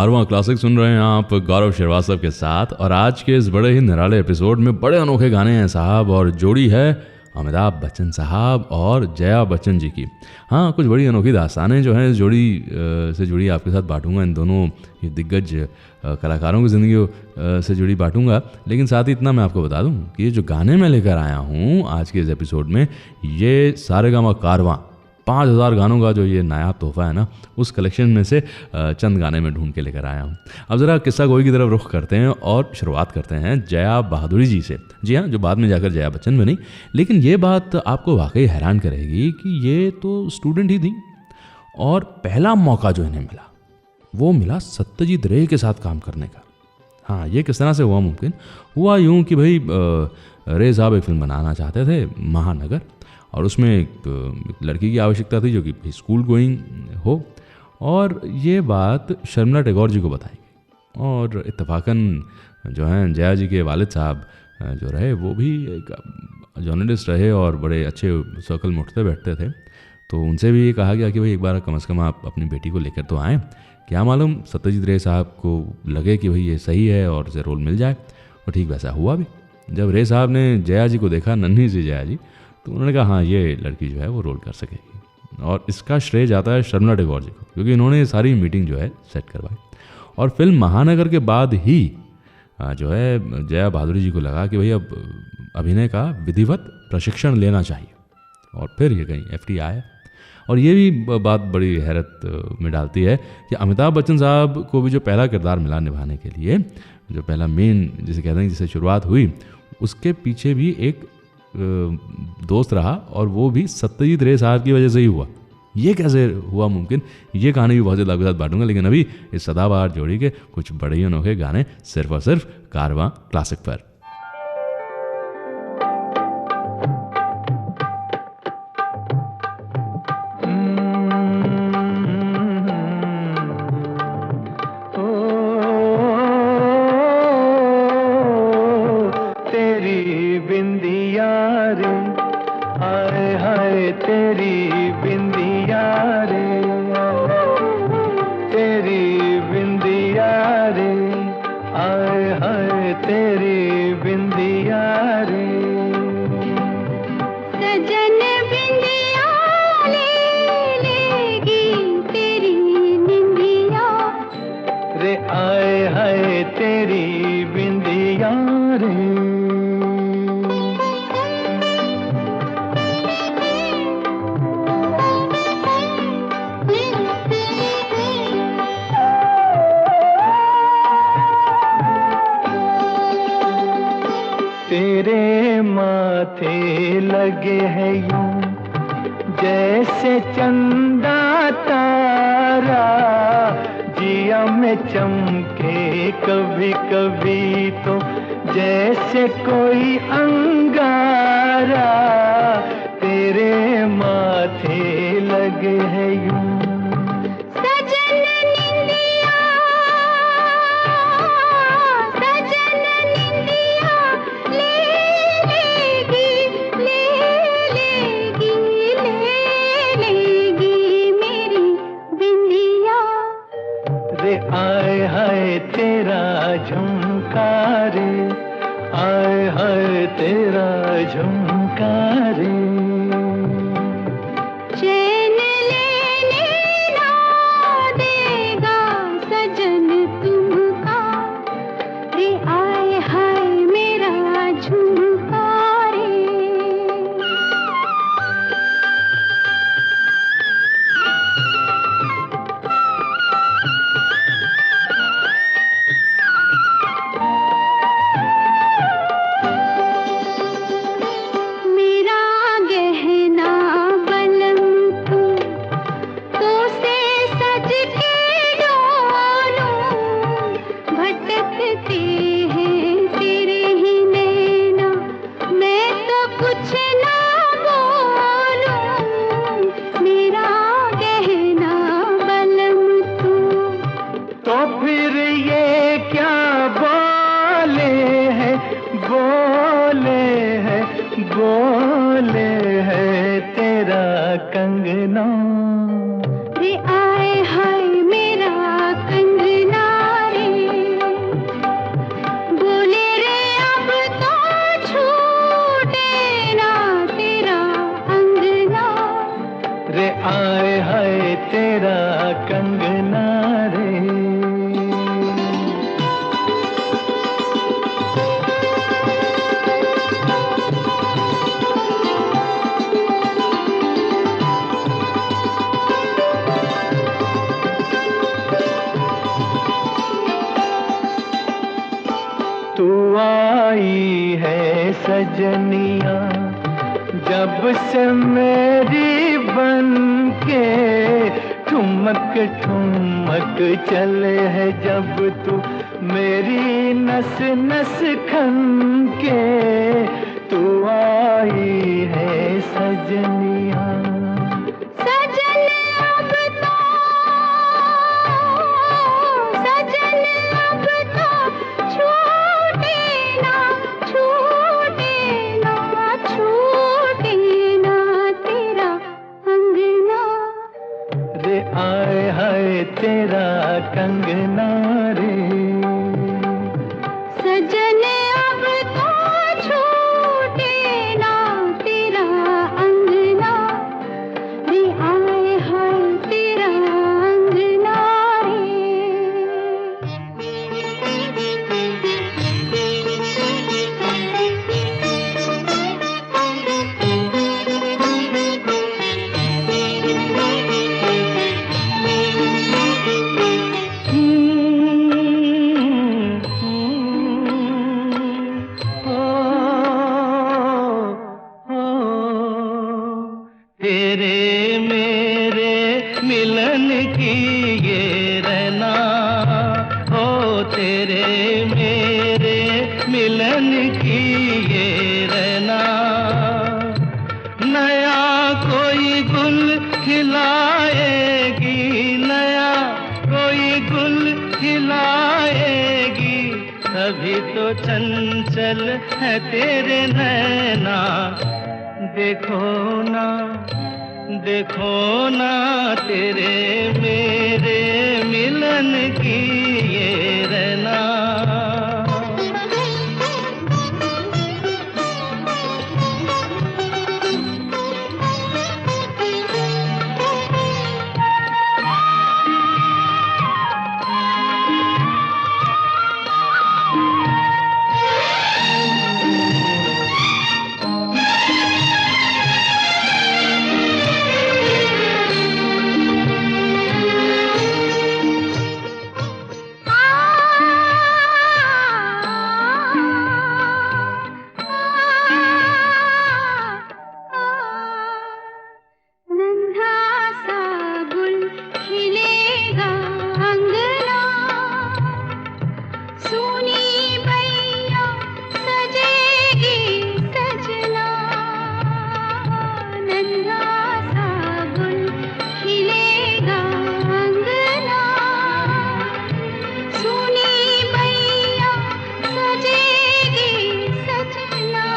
कारवां classic सुन रहे हैं आप गौरव श्रीवास्तव के साथ। और आज के इस बड़े ही निराले एपिसोड में बड़े अनोखे गाने हैं साहब, और जोड़ी है अमिताभ बच्चन साहब और जया बच्चन जी की। हाँ, कुछ बड़ी अनोखी दास्तानें जो हैं इस जोड़ी से जुड़ी आपके साथ बांटूंगा। इन दोनों ये दिग्गज कलाकारों की ज़िंदगी से जुड़ी बांटूंगा। लेकिन साथ ही इतना मैं आपको बता दूं कि ये जो गाने मैं लेकर आया हूँ आज के इस एपिसोड में, ये सारेगामा कारवां 5000 गानों का जो ये नायाब तोहफा है ना, उस कलेक्शन में से चंद गाने में ढूंढ के लेकर आया हूँ। अब ज़रा किस्सा गोई की तरफ रुख करते हैं और शुरुआत करते हैं जया बहादुरी जी से। जी हाँ, जो बाद में जाकर जया बच्चन बनी। लेकिन ये बात आपको वाकई हैरान करेगी कि ये तो स्टूडेंट ही थी, और पहला मौका जो इन्हें मिला वो मिला सत्यजीत रे के साथ काम करने का। हाँ, ये किस तरह से हुआ मुमकिन? हुआ यूँ कि भाई रे साहब एक फिल्म बनाना चाहते थे, महानगर, और उसमें एक लड़की की आवश्यकता थी जो कि स्कूल गोइंग हो। और ये बात शर्मिला टैगोर जी को बताई गई, और इत्तेफाकन जो हैं जया जी के वालिद साहब जो रहे वो भी एक जर्नलिस्ट रहे और बड़े अच्छे सर्कल में उठते बैठते थे। तो उनसे भी ये कहा गया कि भाई एक बार कम से कम आप अपनी बेटी को लेकर तो आएँ, क्या मालूम सत्यजीत रे साहब को लगे कि भाई ये सही है और इसे रोल मिल जाए। और ठीक वैसा हुआ भी। जब रे साहब ने जया जी को देखा, नन्ही सी जया जी, तो उन्होंने कहा हाँ, ये लड़की जो है वो रोल कर सकेगी। और इसका श्रेय जाता है शर्मिला टैगोर जी को, क्योंकि इन्होंने सारी मीटिंग जो है सेट करवाई। और फिल्म महानगर के बाद ही जो है जया बहादुरी जी को लगा कि भाई अब अभिनय का विधिवत प्रशिक्षण लेना चाहिए। और फिर ये कहीं FT आया। और ये भी बात बड़ी हैरत में डालती है कि अमिताभ बच्चन साहब को भी जो पहला किरदार मिला निभाने के लिए, जो पहला मेन जिसे कहते हैं जिससे शुरुआत हुई, उसके पीछे भी एक दोस्त रहा, और वो भी सत्यजीत रे साहब की वजह से ही हुआ। ये कैसे हुआ मुमकिन, ये कहानी भी बहुत ज़्यादा आपके साथ बांटूंगा। लेकिन अभी इस सदाबहार जोड़ी के कुछ बड़े ही अनोखे गाने सिर्फ और सिर्फ कारवां क्लासिक पर। तेरे माथे लगे हैं यूं जैसे चंदा तारा, जिया में चमके कभी कभी तो जैसे कोई अंगारा। तेरे माथे लगे हैं यूं आए हाय तेरा झुमकारे, आए हाय तेरा झुमकारे। चैन लेने ना देगा सजन तुमका, रे आए हाय मेरा झुमकारे। बोले है तेरा कंगना, रे आए हाय मेरा कंगना। आई है सजनिया, जब से मेरी बन के ठुमक ठुमक चले है, जब तू मेरी नस नस खन के तू आई है सजनिया। सजन अब तो, सजन अब तो छूटे ना, छूटे ना, छूटे ना तेरा अंगना। रे आए हाय तेरा कंगना रे, सजन अब तो छूटे ना तेरा अंगना। रे आए हाय तेरा अंगना तेरे मेरे मिलन की ये रहना, ओ तेरे मेरे मिलन की ये रहना। नया कोई गुल खिलाएगी, नया कोई गुल खिलाएगी, तभी तो चंचल है तेरे नैना। देखो ना, देखो ना तेरे मेरे मिलन की ये रहना। नन्हा सा गुल खिलेगा अंगना, सुनी बैया सजेगी सजना। नन्हा सा गुल खिलेगा अंगना, सुनी बैया सजेगी सजना।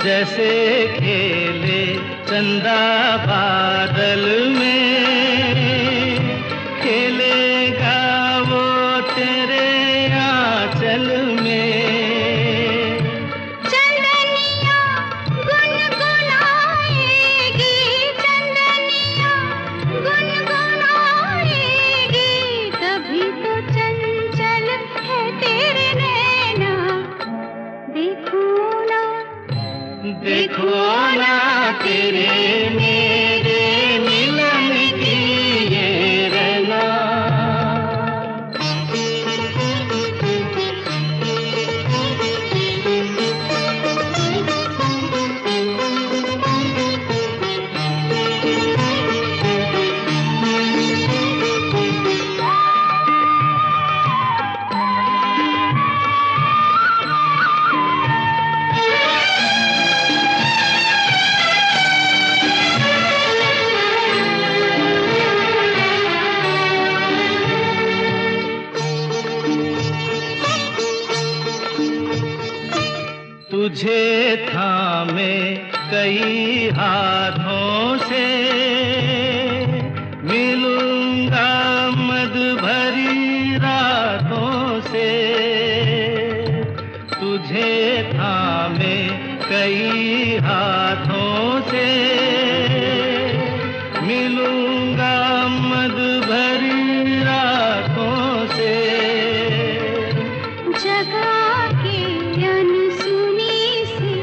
जैसे खेले चंदा बादल में, खेलेगा वो तेरे आंचल में। चंदनिया गुनगुनाएगी, चंदनिया गुनगुनाएगी, तभी तो चंचल है तेरे नैना। देखो ना, देखो ना तेरे मेरे मिलन की ये रहना। तुझे थामे कई हाथों से, मिलूंगा मद भरी रातों से। तुझे थामे कई हाथों से, मिलूंगा मद भरी रातों से। जगा के अनसुनी सी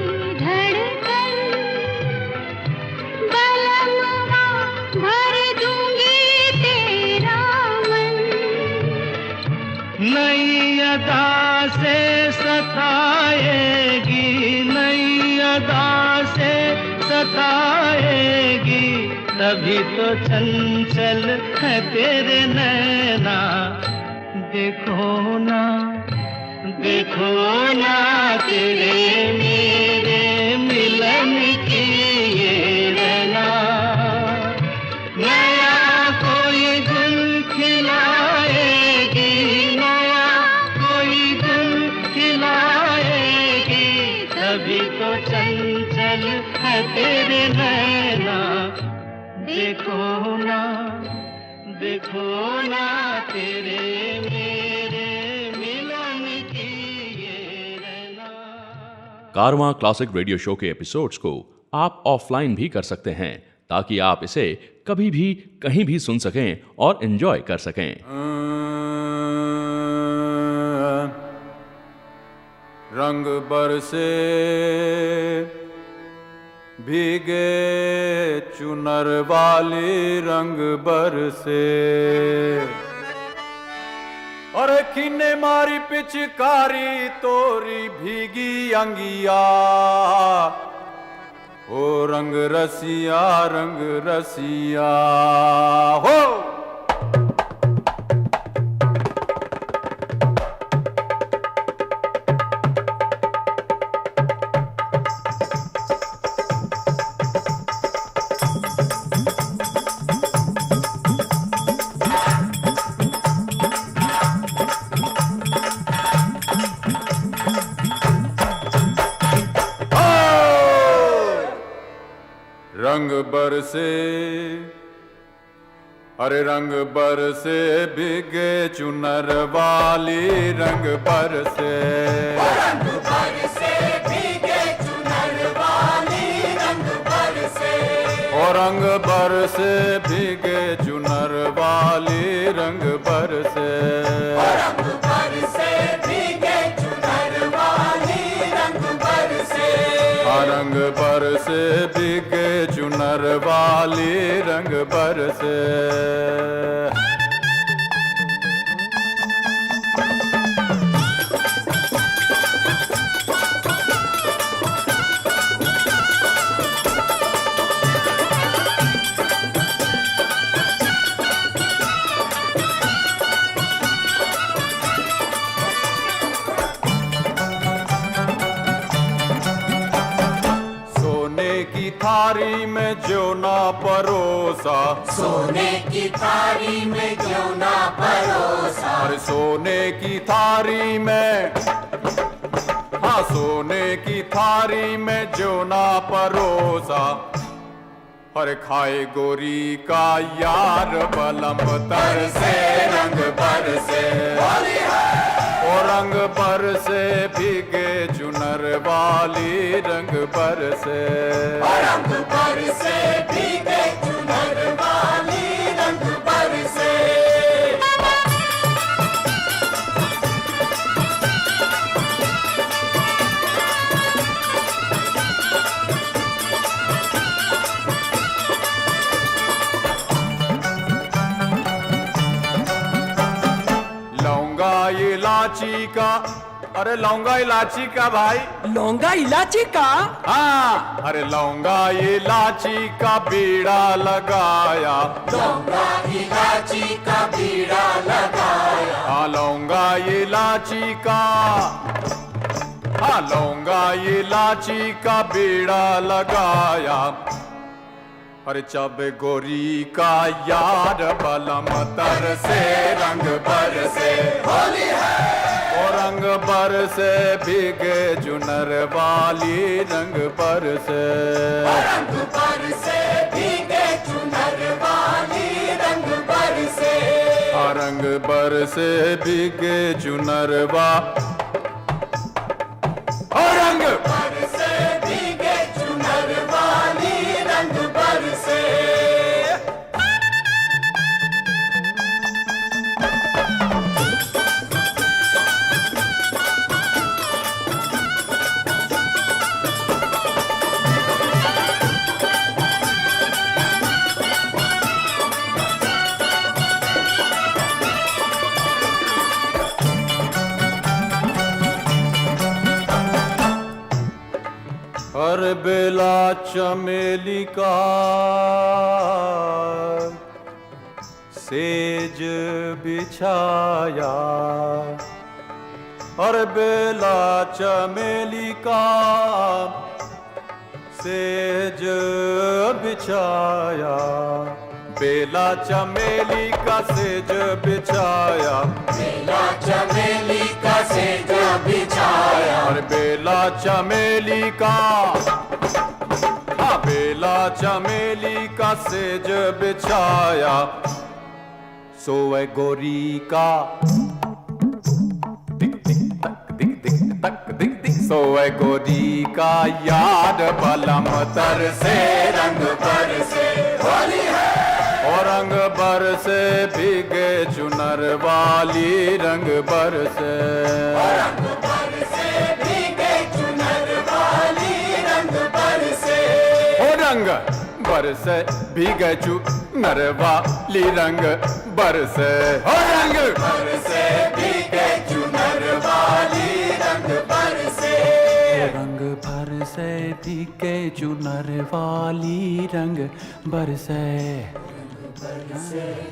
धड़कन, बलमवा भर दूंगी तेरा मन। नई अदा से सताएगी, नई अदा से सताएगी, तभी तो चंचल है तेरे नैना। देखो ना, देखो ना तेरे मेरे मिलन की ये रहना। नया कोई गुल खिलाएगी, नया कोई गुल खिलाएगी, तभी तो चंचल है तेरे नैना। देखो ना, देखो ना तेरे मेरे मिलन की ये रहना। कारवां क्लासिक रेडियो शो के एपिसोड्स को आप ऑफलाइन भी कर सकते हैं ताकि आप इसे कभी भी कहीं भी सुन सकें और एंजॉय कर सकें। रंग बरसे भीगे चुनर वाली, रंग बरसे और किन्ने मारी पिचकारी तोरी भीगी अंगिया। ओ रंग रसिया, रंग रसिया हो। रंग बरसे, अरे रंग बरसे भीगे चुनर वाली, रंग बरसे, रंग बरसे भीगे चुनर वाली, रंग बरसे, और रंग बरसे भीगे चुनर वाली, रंग बरसे, रंग बरसे भीगे चुनर वाली, रंग बरसे, रंग बरसे भीगे चुनर वाली, रंग बरसे। थारी में जो ना परोसा, सोने की थारी में जो ना परोसा, अरे सोने की थारी में, हाँ सोने की थारी में जो ना परोसा, अरे खाए गोरी का यार बलम तरसे, रंग बरसे, ओ रंग बरसे भीगे चुनर वाली, रंग बरसे, रंग बरसे भीगे चुनर वाली, रंग बरसे। लौंगा इलाची का, अरे लौंगा इलाची का भाई, लौंगा इलाची का, हाँ अरे लौंगा इलाची का बीड़ा लगाया, लौंगा इलाची का बीड़ा लगाया, हाँ लौंगा इलाची का, हाँ लौंगा इलाची का बीड़ा लगाया, अरे चब गोरी का यार बलम तरसे, रंग बरसे, होली है, ओ रंग बरसे भीगे चुनर वाली, रंग बरसे, रंग बरसे भीगे चुनर वाली, रंग बरसे, रंग बरसे भीगे चुनर वाली, रंग बरसे भीगे चुनर वाली, रंग बरसे। और बेला चमेली का सेज बिछाया, और बेला चमेली का सेज बिछाया, बेला चमेली का सेज बिछाया, बेला चमेली का सेज बिछाया, और बेला चमेली का, हाँ बेला चमेली का सेज बिछाया, सोए गोरी का दिक दिक तक दिक दिक तक दिक दिक, सोए गोरी का याद बलम तर से रंग पर से होली है, और रंग बर से भीगे चुनर वाली रंग बर से, रंग पर से भीगे चुनर वाली रंग पर से, ओ रंग बर से भीगे चुनर वाली रंग बर से, ओ रंग पर से भीगे चुनर वाली रंग पर से, रंग भर से भीगे चुनर वाली रंग बरसे,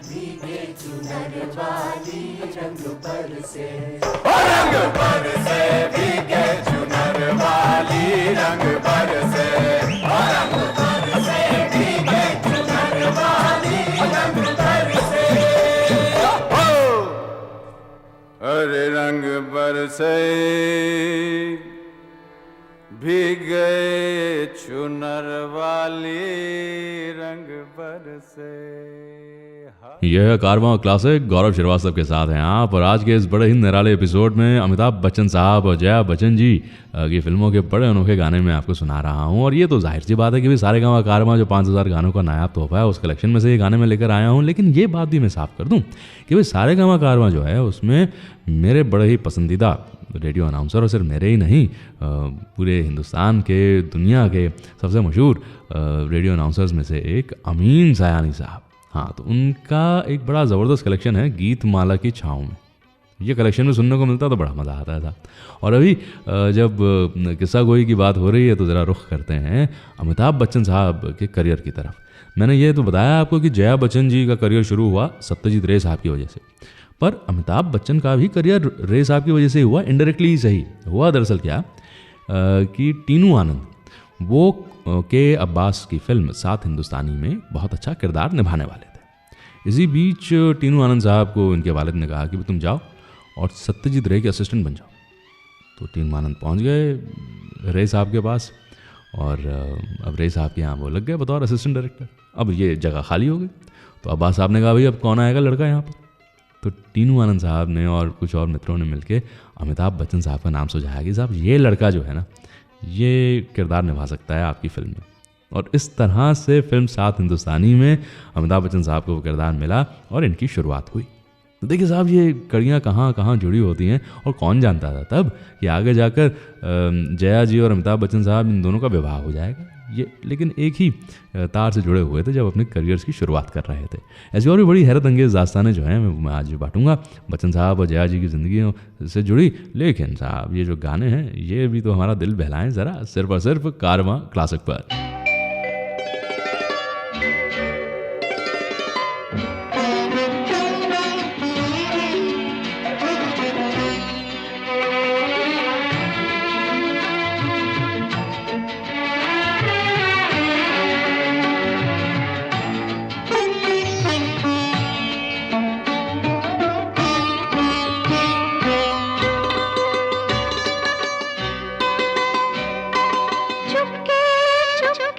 भीगे चुनर वाली रंग पर से, रंग पर से भीगे चुनर वाली रंग पर से, रंग पर से भीगे चुनर वाली रंग पर से, अरे रंग बरसे भीगे चुनर वाली रंग बरसे। यह कारवां क्लासिक गौरव श्रीवास्तव के साथ हैं आप, और आज के इस बड़े ही निराले एपिसोड में अमिताभ बच्चन साहब और जया बच्चन जी की फिल्मों के बड़े अनोखे गाने मैं आपको सुना रहा हूं। और ये तो जाहिर सी बात है कि सारे गाँव कारवां जो 5000 गानों का नायाब तोहफा है, उस कलेक्शन में से ये गाने मैं लेकर आया हूँ। लेकिन ये बात भी मैं साफ कर दूँ कि भाई सारे गाँव कारवां जो है उसमें मेरे बड़े ही पसंदीदा रेडियो अनाउंसर, और सिर्फ मेरे ही नहीं पूरे हिंदुस्तान के, दुनिया के सबसे मशहूर रेडियो अनाउंसर्स में से एक अमीन सयानी साहब। हाँ, तो उनका एक बड़ा ज़बरदस्त कलेक्शन है गीत माला की छाँव में। ये कलेक्शन में सुनने को मिलता तो बड़ा मज़ा आता था। और अभी जब किस्सा गोई की बात हो रही है तो ज़रा रुख करते हैं अमिताभ बच्चन साहब के करियर की तरफ। मैंने ये तो बताया आपको कि जया बच्चन जी का करियर शुरू हुआ सत्यजीत रे साहब की वजह से, पर अमिताभ बच्चन का भी करियर रे साहब की वजह से हुआ, इनडायरेक्टली ही सही हुआ। दरअसल क्या कि टीनू आनंद वो के अब्बास की फिल्म सात हिंदुस्तानी में बहुत अच्छा किरदार निभाने वाले थे। इसी बीच टीनू आनंद साहब को इनके वालिद ने कहा कि तुम जाओ और सत्यजीत रे के असिस्टेंट बन जाओ। तो टीनू आनंद पहुंच गए रे साहब के पास, और अब रे साहब के यहाँ वो लग गए बतौर असिस्टेंट डायरेक्टर। अब ये जगह खाली हो गई, तो अब्बास साहब ने कहा भाई अब कौन आएगा लड़का यहाँ पर। तो टीनू आनंद साहब ने और कुछ और मित्रों ने मिलकर अमिताभ बच्चन साहब का नाम सुझाया कि साहब ये लड़का जो है ना, ये किरदार निभा सकता है आपकी फिल्म में। और इस तरह से फिल्म सात हिंदुस्तानी में अमिताभ बच्चन साहब को वो किरदार मिला और इनकी शुरुआत हुई। तो देखिए साहब, ये कड़ियाँ कहाँ कहाँ जुड़ी होती हैं, और कौन जानता था तब कि आगे जाकर जया जी और अमिताभ बच्चन साहब इन दोनों का विवाह हो जाएगा। ये लेकिन एक ही तार से जुड़े हुए थे जब अपने करियर्स की शुरुआत कर रहे थे। ऐसी और भी बड़ी हैरत अंगेज़ दास्तानें जो हैं मैं आज बांटूंगा बच्चन साहब और जया जी की ज़िंदगी से जुड़ी। लेकिन साहब ये जो गाने हैं ये भी तो हमारा दिल बहलाएं ज़रा, सिर्फ और सिर्फ कारवां क्लासिक पर। चुपके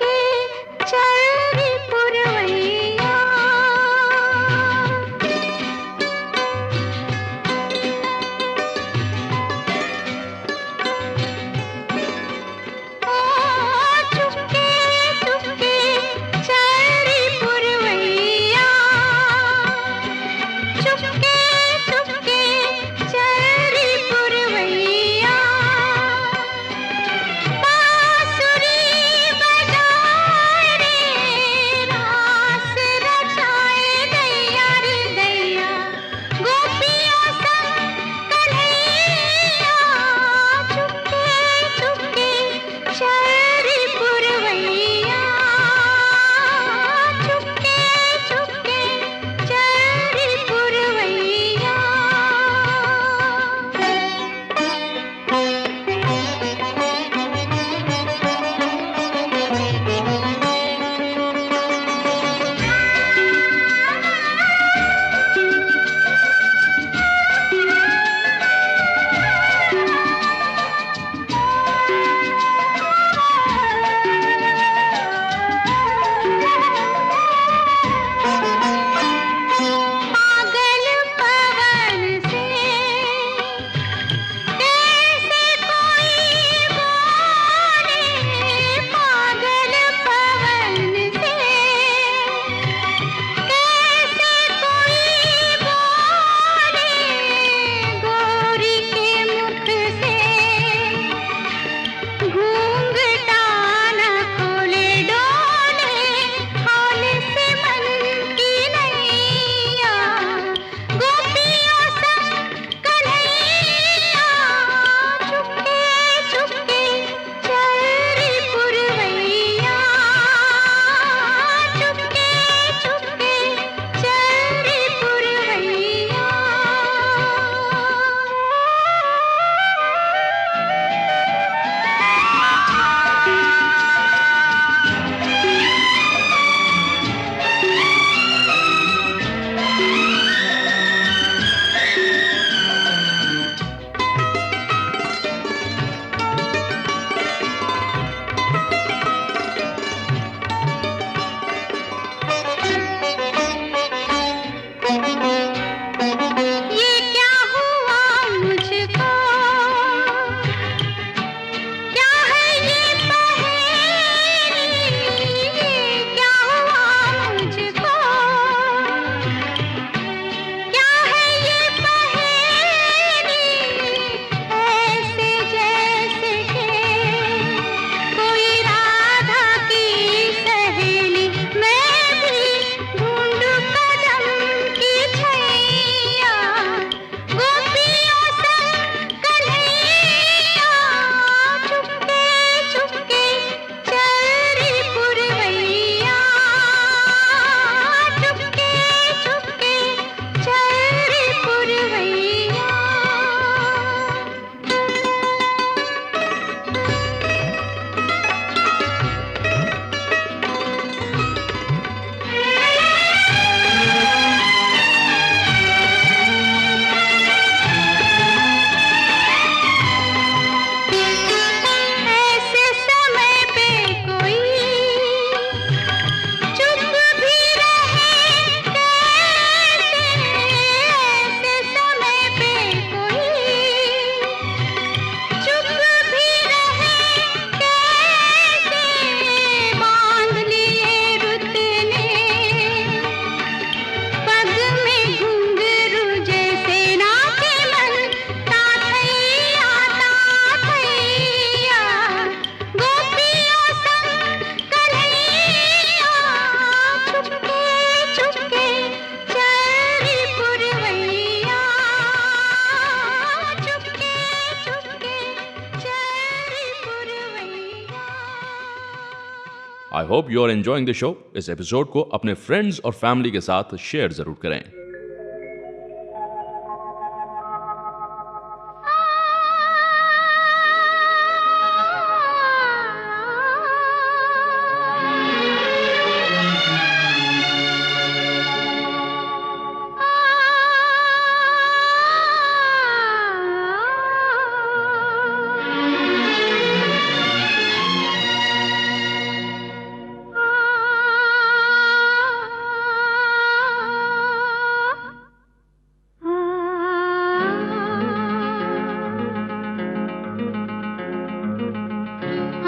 I hope you are enjoying the show. इस एपिसोड को अपने फ्रेंड्स और फैमिली के साथ शेयर जरूर करें।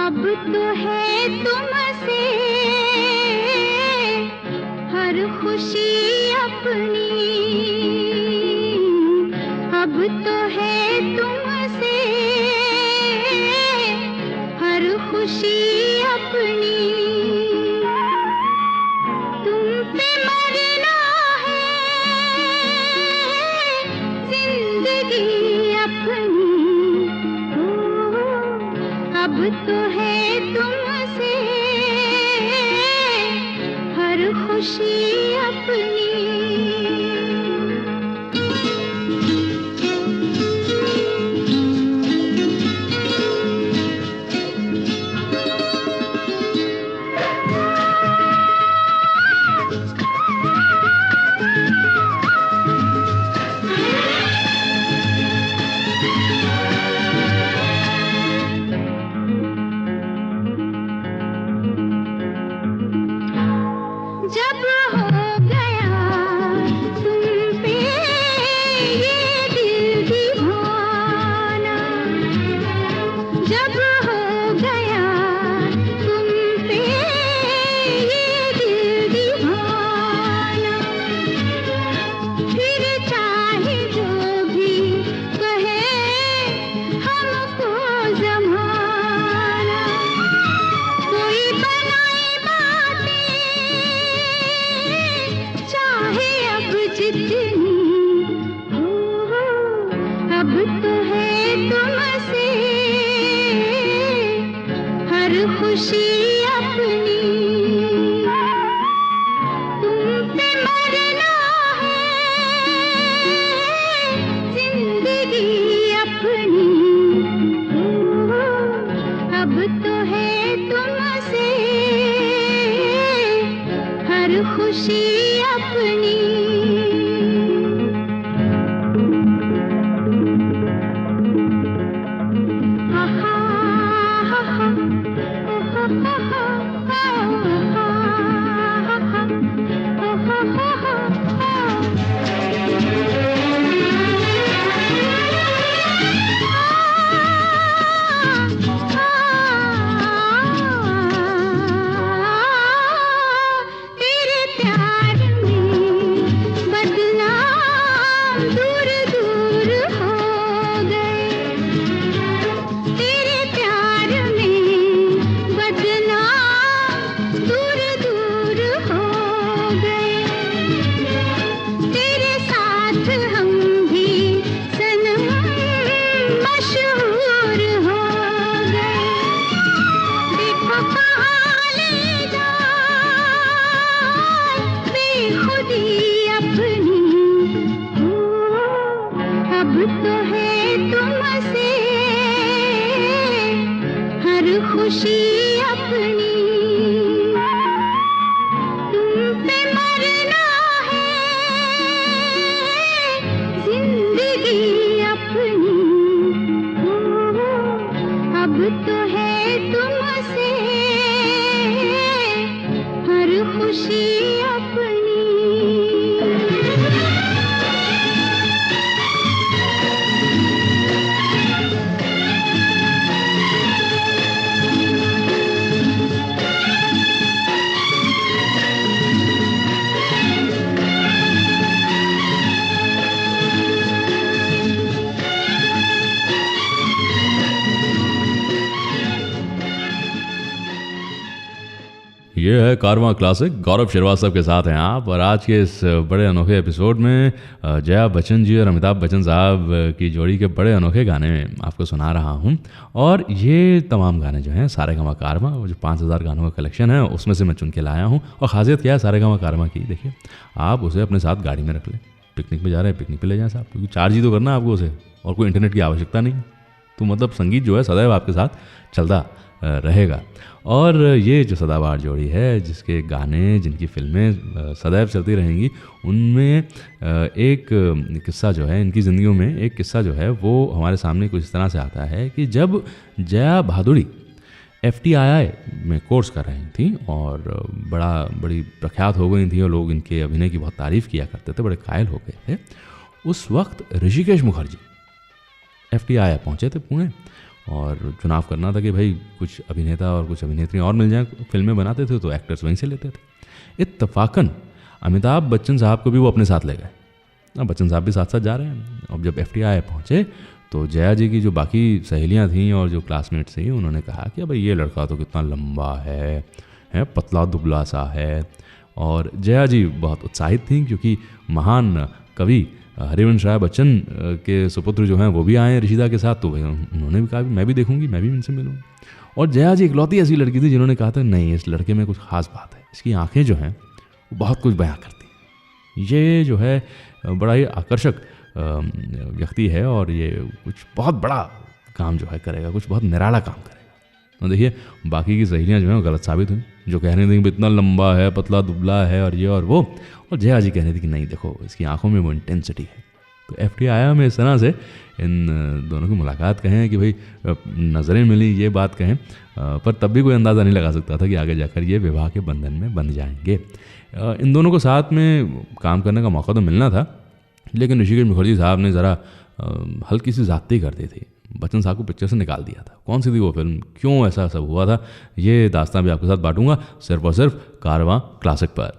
अब तो है तुमसे हर खुशी अपनी, अब तो है तुमसे हर खुशी अपनी। तुम पे मरना है जिंदगी अपनी, अब तो है तुमसे हर खुशी अपनी। जब हो गया तुम पे ये दिल दीवाना, जब हो गया तुम पे ये दिल दीवाना, फिर चाहे जो भी कहे हमको जमाना, कोई बनाए बातें चाहे अब जितनी हो, अब तो है तुमसे हर खुशी अपनी। तुम पे मरना है जिंदगी अपनी, अब तो है तुमसे हर खुशी अपनी। आहा, आहा, तेरे प्यार में बदनाम दूर दूर हो गए, तेरे प्यार में बदनाम दूर दूर हो गए, तेरे साथ हम भी सनम मशहूर हो गए। देखो कहाँ ले जाए बेखुदी अपनी, अब तो है तुमसे हर खुशी अपनी। तुम पे मरना है जिंदगी अपनी, अब तो है तुमसे हर खुशी अपनी। ये है कारवां क्लासिक, गौरव श्रीवास्तव के साथ हैं आप। और आज के इस बड़े अनोखे एपिसोड में जया बच्चन जी और अमिताभ बच्चन साहब की जोड़ी के बड़े अनोखे गाने आपको सुना रहा हूँ। और ये तमाम गाने जो हैं सारेगामा कारवां, वो जो 5000 गानों का कलेक्शन है उसमें से मैं चुन के लाया हूँ। और ख़ासियत क्या है सारेगामा कारवां की, देखिए आप उसे अपने साथ गाड़ी में रख लें, पिकनिक पे जा रहे हैं पिकनिक पे ले जाएं साहब, क्योंकि चार्ज ही तो करना है आपको उसे, और कोई इंटरनेट की आवश्यकता नहीं। तो मतलब संगीत जो है सदैव आपके साथ चलता रहेगा। और ये जो सदाबहार जोड़ी है जिसके गाने, जिनकी फिल्में सदैव चलती रहेंगी, उनमें एक किस्सा जो है, इनकी ज़िंदगियों में एक किस्सा जो है वो हमारे सामने कुछ इस तरह से आता है कि जब जया भादुड़ी FTII में कोर्स कर रही थी और बड़ी प्रख्यात हो गई थी और लोग इनके अभिनय की बहुत तारीफ़ किया करते थे, बड़े कायल हो गए थे, उस वक्त ऋषिकेश मुखर्जी FTII पहुँचे थे पुणे और चुनाव करना था कि भाई कुछ अभिनेता और कुछ अभिनेत्री और मिल जाएं। फिल्में बनाते थे तो एक्टर्स वहीं से लेते थे। इत्तफाकन अमिताभ बच्चन साहब को भी वो अपने साथ ले गए। अब बच्चन साहब भी साथ साथ जा रहे हैं। अब जब FTII पहुँचे तो जया जी की जो बाकी सहेलियाँ थीं और जो क्लासमेट्स थी, उन्होंने कहा कि भाई ये लड़का तो कितना लंबा है, पतला दुबला सा है। और जया जी बहुत उत्साहित थीं क्योंकि महान कवि हरिवंश राय बच्चन के सुपुत्र जो हैं वो भी आए हैं ऋषिदा के साथ, तो उन्होंने भी कहा मैं भी देखूंगी, मैं भी इनसे मिलूंगी। और जया जी इकलौती ऐसी लड़की थी जिन्होंने कहा था नहीं, इस लड़के में कुछ खास बात है, इसकी आंखें जो हैं वो बहुत कुछ बयां करती हैं, ये जो है बड़ा ही आकर्षक व्यक्ति है और ये कुछ बहुत बड़ा काम जो है करेगा, कुछ बहुत निराला काम करेगा। तो देखिए बाकी की सहेलियाँ जो हैं गलत साबित हुई, जो कह रही थी कि इतना लंबा है, पतला दुबला है और ये और वो, और जया जी कह रही थी कि नहीं देखो इसकी आंखों में वो इंटेंसिटी है। तो FTII में इस तरह से इन दोनों की मुलाकात कहें कि भाई नज़रें मिली, ये बात कहें, पर तब भी कोई अंदाज़ा नहीं लगा सकता था कि आगे जाकर ये विवाह के बंधन में बंध जाएंगे। इन दोनों को साथ में काम करने का मौका तो मिलना था, लेकिन ऋषिकेश मुखर्जी साहब ने ज़रा हल्की सी ज़्यादती कर दी थी, बच्चन साहब को पिक्चर से निकाल दिया था। कौन सी थी वो फिल्म, क्यों ऐसा सब हुआ था, ये दास्तान भी आपके साथ बांटूंगा सिर्फ और सिर्फ कारवां क्लासिक पर।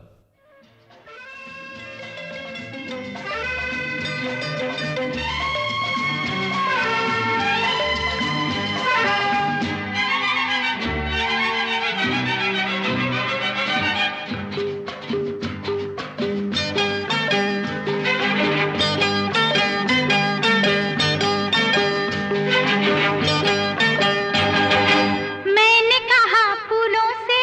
मैंने कहा फूलों से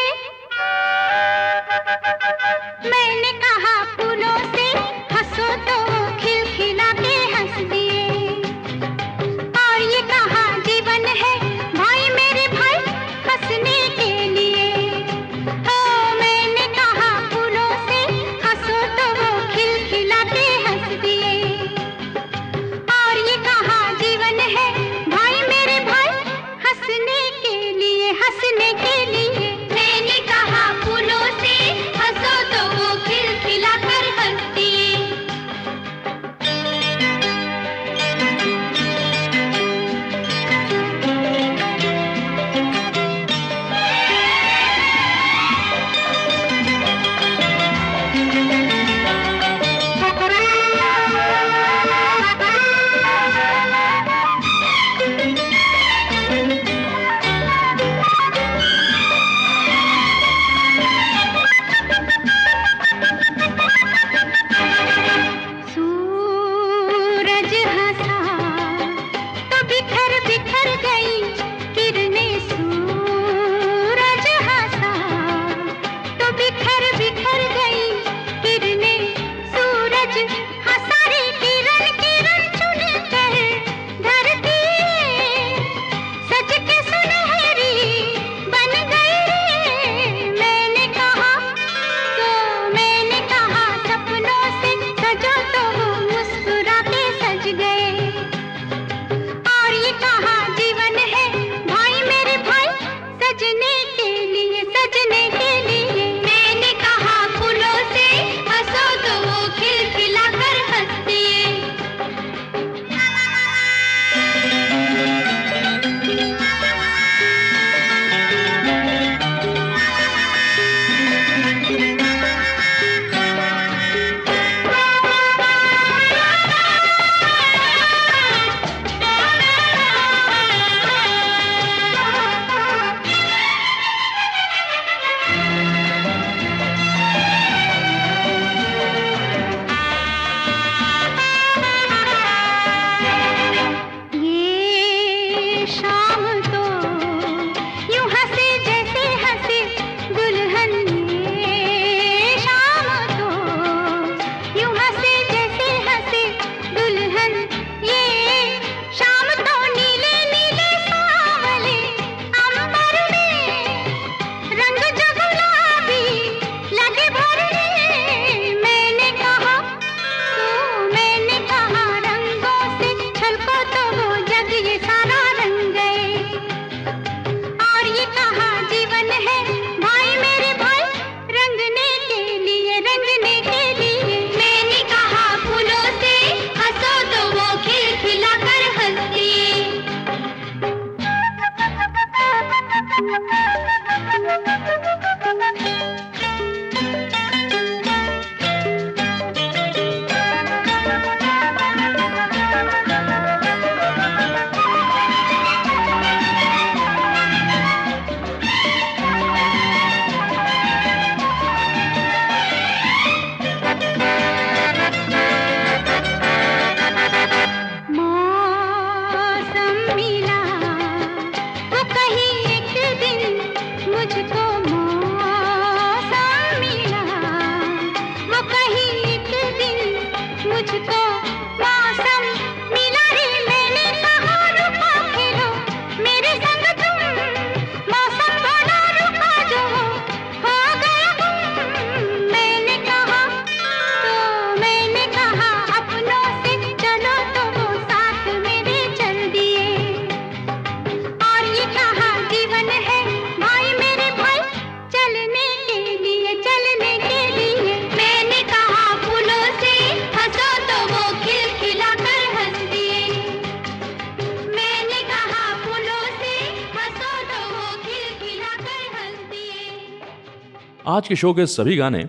आज के शो के सभी गाने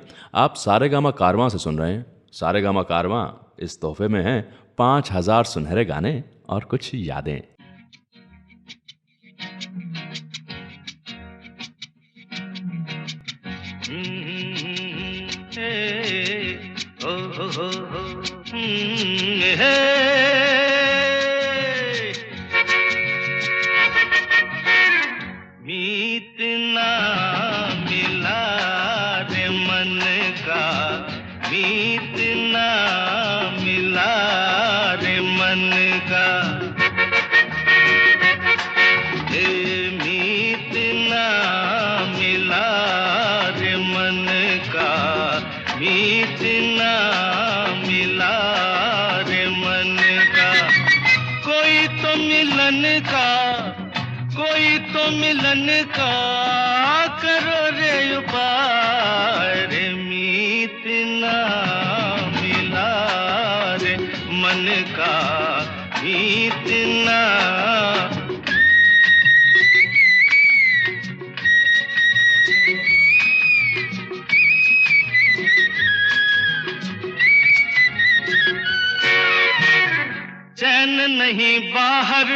आप सारेगामा कारवां से सुन रहे हैं। सारेगामा कारवां इस तोहफे में है 5000 सुनहरे गाने और कुछ यादें। मीत ना मिला रे मन का, मीत ना मिला रे मन का, मीत ना मिला रे मन का, मीत ना मिला रे मन का। कोई तो मिलन का, कोई तो मिलन का करो रे उपाय रे। मीत ना मिला रे मन का, मीत ना। चैन नहीं बाहर,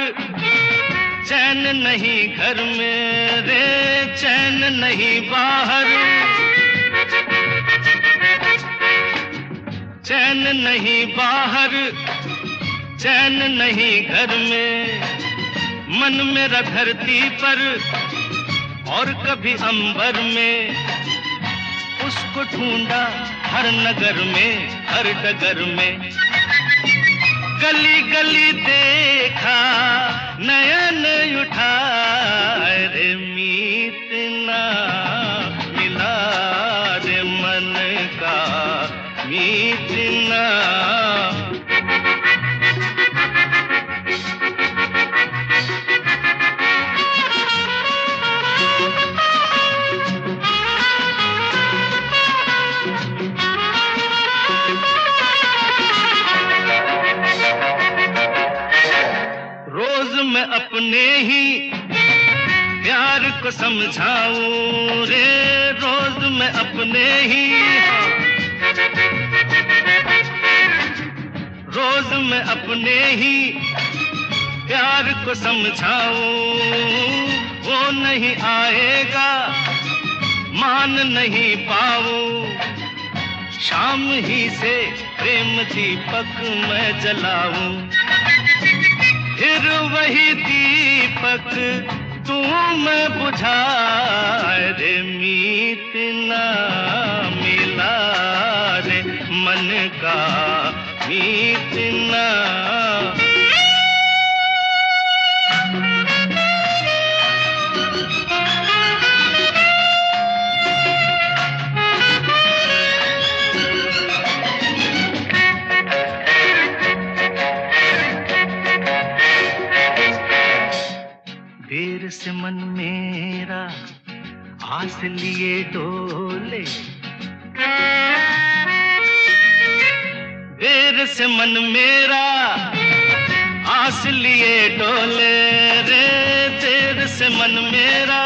चैन नहीं घर में रे, चैन नहीं बाहर, चैन नहीं बाहर, चैन नहीं घर में। मन मेरा धरती पर और कभी अंबर में, उसको ढूंढा हर नगर में, हर डगर में। गली गली देखा, नयन उठाए रे। मीत ना मिला रे मन का, मीत ना। मैं अपने ही प्यार को समझाऊं रे, रोज मैं अपने ही, रोज मैं अपने ही प्यार को समझाऊं। वो नहीं आएगा मान नहीं पाऊं, शाम ही से प्रेम दीपक मैं जलाऊं। फिर वही दीपक तू मैं बुझाए रे। मीत ना मिला रे मन का, मीत ना। देर से मन मेरा आस लिए डोले, देर से मन मेरा आस लिए डोले रे। देर से मन मेरा,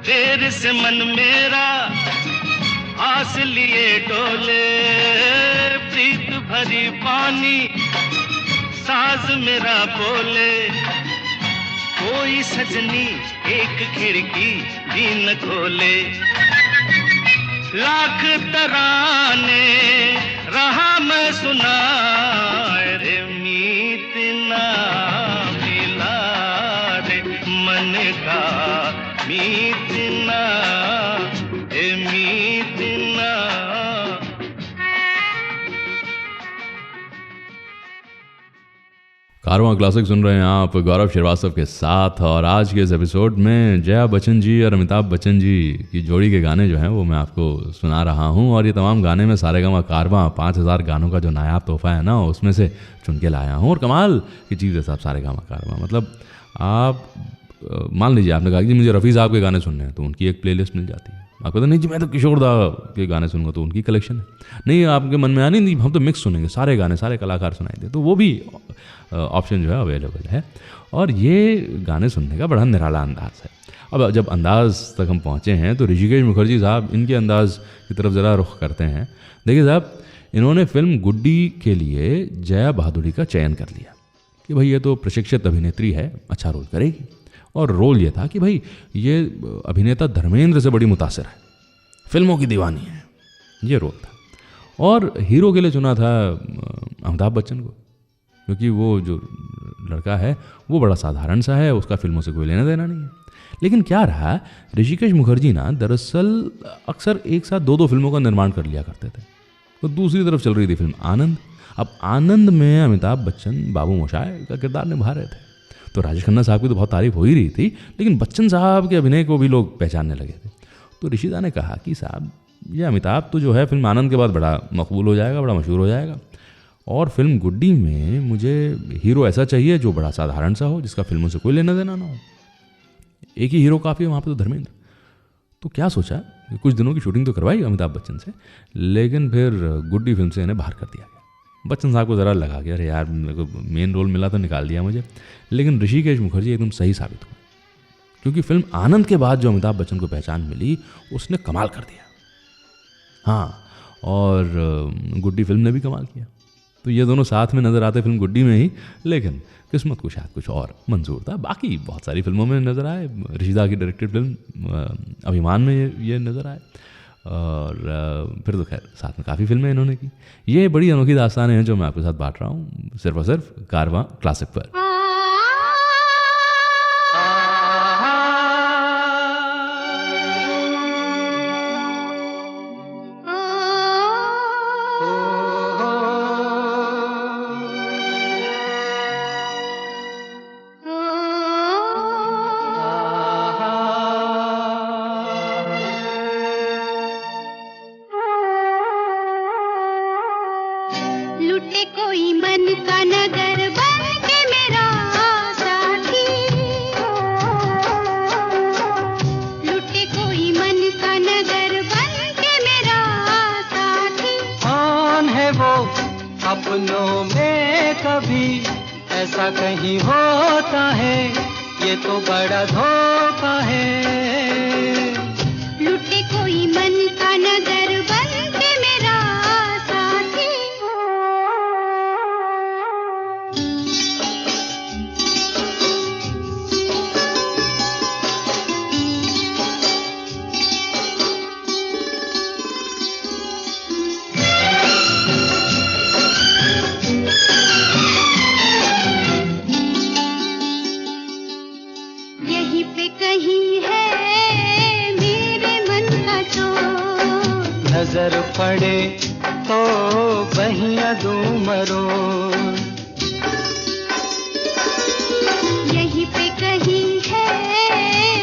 देर से मन मेरा आस लिए डोले। प्रीत भरी पानी साज मेरा बोले, कोई सजनी एक खिड़की भी न खोले। लाख तराने रहा मैं सुना रे। मीत ना मिला रे मन का, मीत ना, मीत ना। कारवां क्लासिक सुन रहे हैं आप गौरव श्रीवास्तव के साथ। और आज के इस एपिसोड में जया बच्चन जी और अमिताभ बच्चन जी की जोड़ी के गाने जो हैं वो मैं आपको सुना रहा हूं। और ये तमाम गाने में सारेगामा कारवां 5000 गानों का जो नायाब तोहफा है ना, उसमें से चुन के लाया हूँ। और कमाल की चीज़ है साहब सारेगामा कारवां। मतलब आप मान लीजिए आपने कहा कि मुझे रफ़ी साहब के गाने सुनने हैं, तो उनकी एक प्लेलिस्ट मिल जाती है। आप कहते नहीं जी मैं तो किशोर दा के गाने सुनूंगा, तो उनकी कलेक्शन है। नहीं आपके मन में आया नहीं हम तो मिक्स सुनेंगे, सारे गाने सारे कलाकार सुनाई दे, तो वो भी ऑप्शन जो है अवेलेबल है। और ये गाने सुनने का बड़ा निराला अंदाज है। अब जब अंदाज़ तक हम पहुँचे हैं तो ऋषिकेश मुखर्जी साहब इनके अंदाज़ की तरफ ज़रा रुख करते हैं। देखिए साहब, इन्होंने फिल्म गुड्डी के लिए जया बहादुरी का चयन कर लिया कि भाई ये तो प्रशिक्षित अभिनेत्री है, अच्छा रोल करेगी। और रोल ये था कि भाई ये अभिनेता धर्मेंद्र से बड़ी मुतासिर है, फिल्मों की दीवानी है, ये रोल था। और हीरो के लिए चुना था अमिताभ बच्चन को, क्योंकि वो जो लड़का है वो बड़ा साधारण सा है, उसका फिल्मों से कोई लेना देना नहीं है। लेकिन क्या रहा, ऋषिकेश मुखर्जी ना दरअसल अक्सर एक साथ दो फिल्मों का निर्माण कर लिया करते थे। तो दूसरी तरफ चल रही थी फिल्म आनंद। अब आनंद में अमिताभ बच्चन बाबू मोशाय का किरदार निभा रहे थे, तो राजेश खन्ना साहब की तो बहुत तारीफ हो ही रही थी, लेकिन बच्चन साहब के अभिनय को भी लोग पहचानने लगे थे। तो ऋषिदा ने कहा कि साहब ये अमिताभ तो जो है फिल्म आनंद के बाद बड़ा मकबूल हो जाएगा, बड़ा मशहूर हो जाएगा, और फिल्म गुड्डी में मुझे हीरो ऐसा चाहिए जो बड़ा साधारण सा हो, जिसका फिल्मों से कोई लेना देना ना हो। एक ही हीरो काफ़ी है वहाँ पे तो धर्मेंद्र। तो क्या सोचा, कुछ दिनों की शूटिंग तो करवाई अमिताभ बच्चन से, लेकिन फिर गुड्डी फिल्म से इन्हें बाहर कर दिया गया। बच्चन साहब को ज़रा लगा कि अरे यार मेरे को मेन रोल मिला तो निकाल दिया मुझे, लेकिन ऋषिकेश मुखर्जी एकदम सही साबित हुआ, क्योंकि फिल्म आनंद के बाद जो अमिताभ बच्चन को पहचान मिली उसने कमाल कर दिया। हाँ, और गुड्डी फिल्म ने भी कमाल किया। तो ये दोनों साथ में नज़र आते फिल्म गुड्डी में ही, लेकिन किस्मत को शायद कुछ और मंजूर था। बाकी बहुत सारी फिल्मों में नज़र आए, ऋषिदा की डायरेक्टेड फिल्म अभिमान में ये नज़र आए, और फिर तो खैर साथ में काफ़ी फिल्में इन्होंने की। ये बड़ी अनोखी दास्तानें हैं जो मैं आपके साथ बांट रहा हूँ सिर्फ और सिर्फ कारवां क्लासिक पर। लुटे कोई मन का नगर बन के मेरा साथी, लुटे कोई मन का नगर बन के मेरा साथी। कौन है वो अपनों में कभी ऐसा कहीं होता है, ये तो बड़ा धोखा है। लुटे कोई मन का नगर बन के मेरा साथी। यहीं पे कहीं है मेरे मन का चोर, नजर पड़े तो बहिया दूं मरो। यहीं पे कहीं है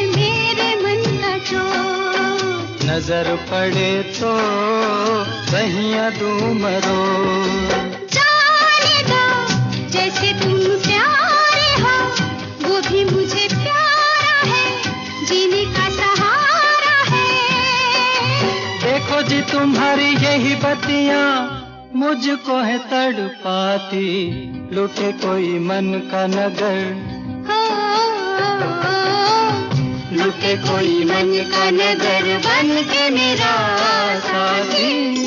मेरे मन का चोर, नजर पड़े तो बहिया दूं मरो। जाने दो जैसे तुम प्यारे हो, वो भी मुझे प्यारा है, जीने का सहारा है। देखो जी तुम्हारी यही बत्तियां मुझको है तड़पाती, लुटे कोई मन का नगर, हो, लुटे कोई मन का नगर बन के मेरा साथी।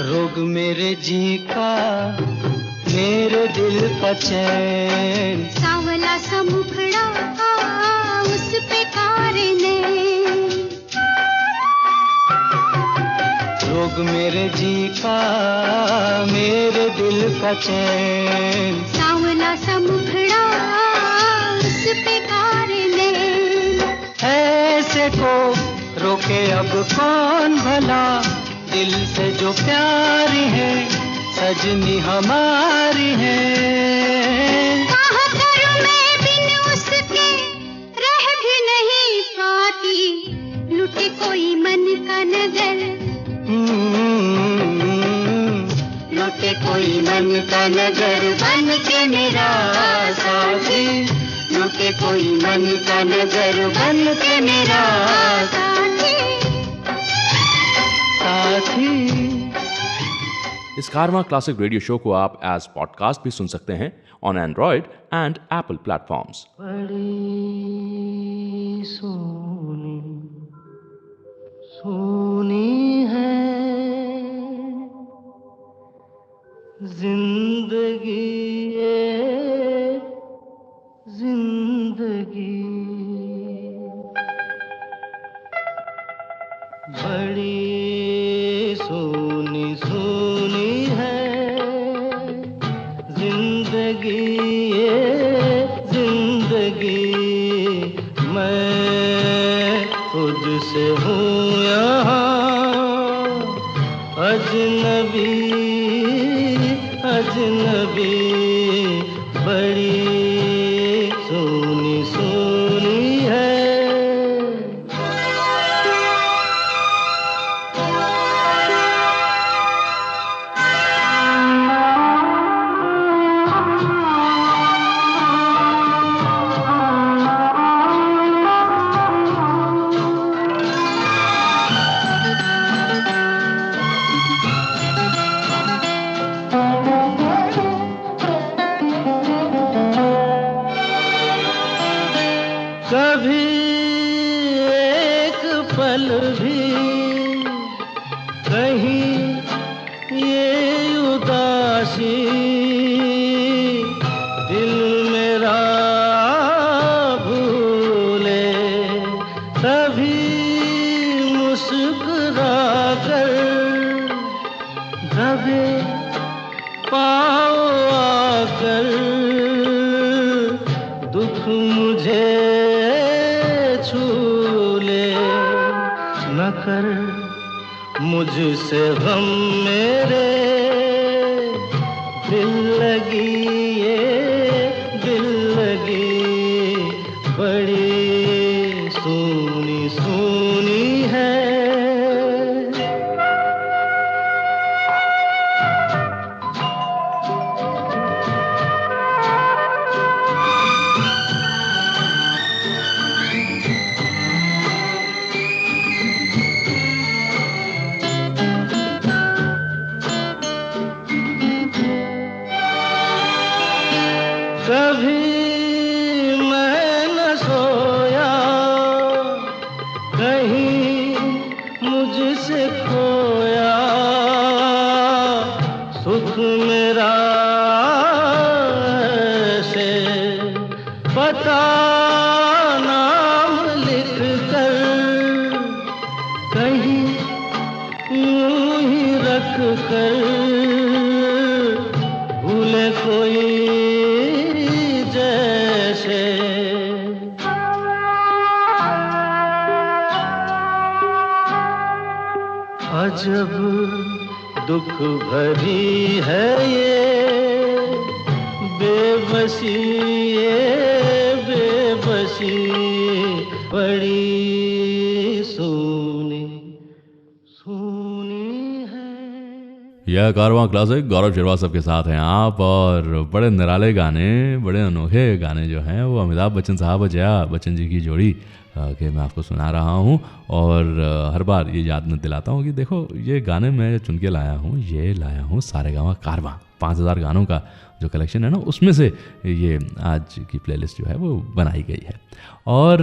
रोग मेरे जी का मेरे दिल का चैन, सावला सा मुखड़ा उस पे कारने, रोग मेरे जी का मेरे दिल का चैन। सावला सा मुखड़ा उस पे कारने। ऐसे को रोके अब कौन भला, दिल से जो प्यारी है सजनी हमारी है। कहाँ करूं मैं बिन उसके रह भी नहीं पाती, लुटे कोई मन का नगर, लुटे कोई मन का नगर बन के मेरा साथी, लुटे कोई मन का नगर बन के मेरा साथी। इस कारवां क्लासिक रेडियो शो को आप एज पॉडकास्ट भी सुन सकते हैं on Android and Apple platforms. बड़ी सोनी सोनी है जिंदगी ये जिंदगी, बड़ी सोनी सोनी है जिंदगी ये जिंदगी, मैं खुद से हूँ यहाँ अजनबी अजनबी, बड़ी सोनी सोनी है। कभी एक पल भी कहीं ये उदासी दिल मेरा भूले, तभी मुस्कुरा कर दबे पाओ आकर, दुख मुझे न कर मुझसे गम मेरे, दिल लगी ये दिल लगी, बड़ी सोनी सोनी है। कभी मैं न सोया कहीं मुझसे खोया, सुख मेरा से पता नाम लिख कर कहीं यूं ही रख कर, भूले कोई जैसे। अजब दुख भरी है ये बेबसी ये बेबसी, बड़ी सोनी सोनी है। यह कारवां क्लासिक गौरव श्रीवास्तव के साथ हैं आप, और बड़े निराले गाने, बड़े अनोखे गाने जो हैं वो अमिताभ बच्चन साहब और जया बच्चन जी की जोड़ी के मैं आपको सुना रहा हूँ। और हर बार ये याद में दिलाता हूँ कि देखो ये गाने मैं चुन के लाया हूँ, ये लाया हूँ सारेगामा कारवां 5000 गानों का जो कलेक्शन है ना, उसमें से ये आज की प्लेलिस्ट जो है वो बनाई गई है। और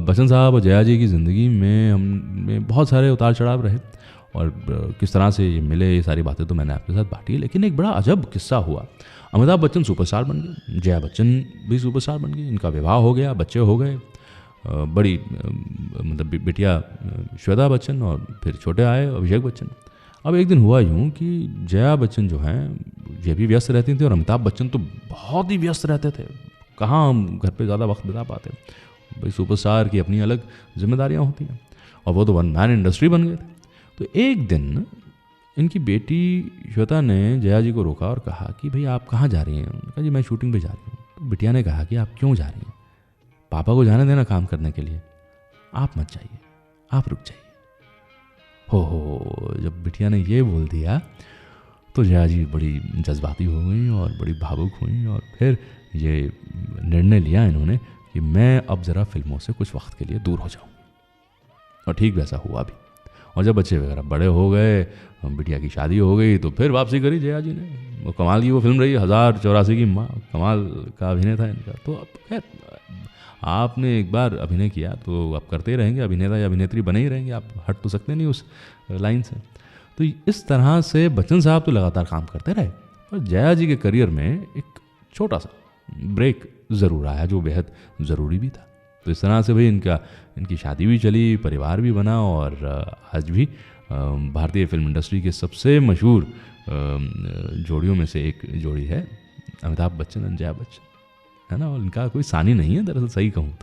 बच्चन साहब और जया जी की ज़िंदगी में हमें बहुत सारे उतार चढ़ाव रहे, और किस तरह से ये मिले, ये सारी बातें तो मैंने आपके साथ बांटी है। लेकिन एक बड़ा अजब किस्सा हुआ। अमिताभ बच्चन सुपरस्टार बन गए, जया बच्चन भी सुपरस्टार बन गई, इनका विवाह हो गया, बच्चे हो गए, बड़ी मतलब बिटिया श्वेता बच्चन, और फिर छोटे आए अभिषेक बच्चन। अब एक दिन हुआ यूँ कि जया बच्चन जो हैं ये भी व्यस्त रहती थी, और अमिताभ बच्चन तो बहुत ही व्यस्त रहते थे, कहाँ हम घर पे ज़्यादा वक्त बिता पाते। भाई सुपरस्टार की अपनी अलग जिम्मेदारियाँ होती हैं, और वो तो वन मैन इंडस्ट्री बन गए थे। तो एक दिन इनकी बेटी श्वेता ने जया जी को रोका और कहा कि भाई आप कहाँ जा रही हैं? उन्होंने कहा जी मैं शूटिंग पे जा रही हूँ। तो बिटिया ने कहा कि आप क्यों जा रही हैं? पापा को जाने देना काम करने के लिए, आप मत जाइए, आप रुक जाइए। हो जब बिटिया ने ये बोल दिया तो जया जी बड़ी जज्बाती हो गई और बड़ी भावुक हुई और फिर ये निर्णय लिया इन्होंने कि मैं अब ज़रा फिल्मों से कुछ वक्त के लिए दूर हो जाऊँ। और ठीक वैसा हुआ भी। और जब बच्चे वगैरह बड़े हो गए, बिटिया की शादी हो गई, तो फिर वापसी करी जया जी ने। वो कमाल की वो फिल्म रही 1084 की माँ, कमाल का अभिनय था इनका। तो अब खैर आपने एक बार अभिनय किया तो आप करते ही रहेंगे, अभिनेता या अभिनेत्री बने ही रहेंगे, आप हट तो सकते नहीं उस लाइन से। तो इस तरह से बच्चन साहब तो लगातार काम करते रहे, पर जया जी के करियर में एक छोटा सा ब्रेक ज़रूर आया जो बेहद ज़रूरी भी था। तो इस तरह से भाई इनकी शादी भी चली, परिवार भी बना और आज भी भारतीय फिल्म इंडस्ट्री के सबसे मशहूर जोड़ियों में से एक जोड़ी है अमिताभ बच्चन और जया बच्चन, है ना। और इनका कोई सानी नहीं है दरअसल, सही कहूँ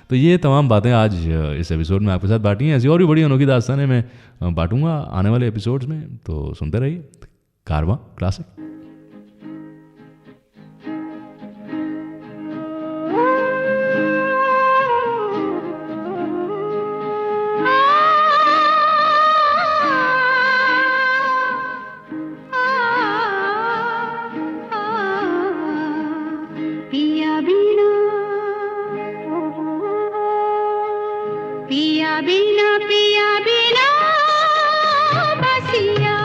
तो ये तमाम बातें आज इस एपिसोड में आपके साथ बांटी हैं। ऐसी और भी बड़ी अनोखी दास्तानें मैं बांटूंगा आने वाले एपिसोड्स में, तो सुनते रहिए कारवां क्लासिक। बसिया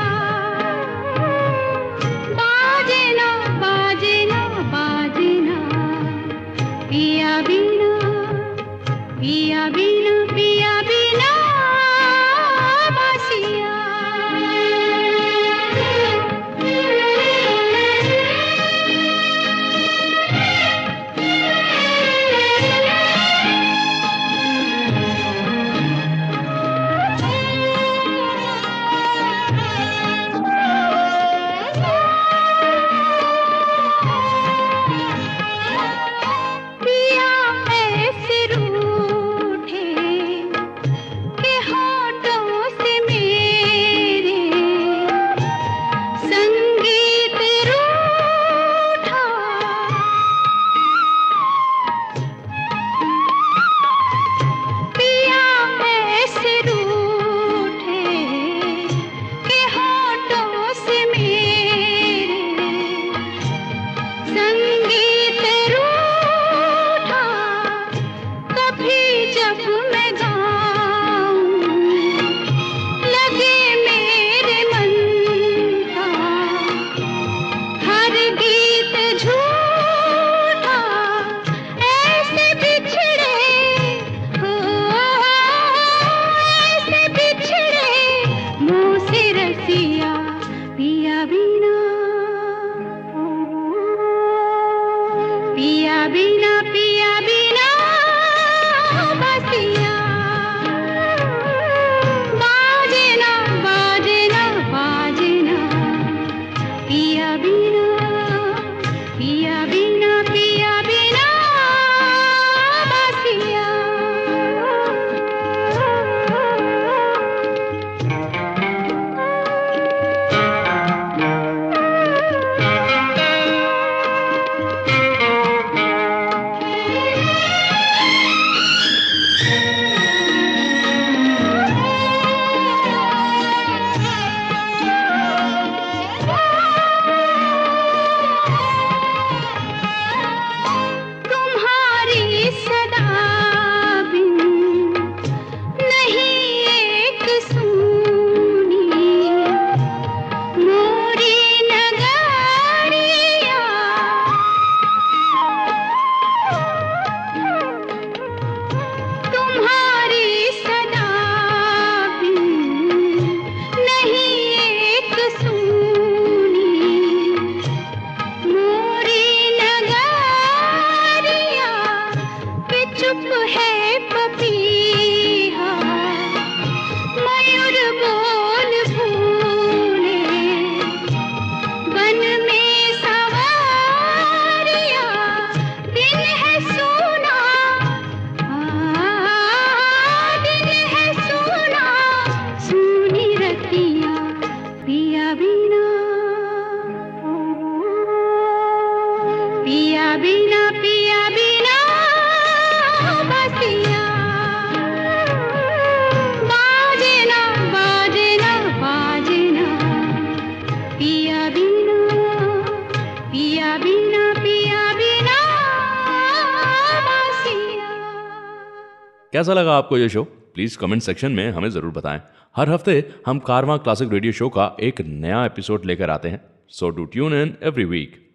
कैसा लगा आपको ये शो? प्लीज़ कमेंट सेक्शन में हमें ज़रूर बताएं। हर हफ्ते हम कारवां क्लासिक रेडियो शो का एक नया एपिसोड लेकर आते हैं, so do tune in every week.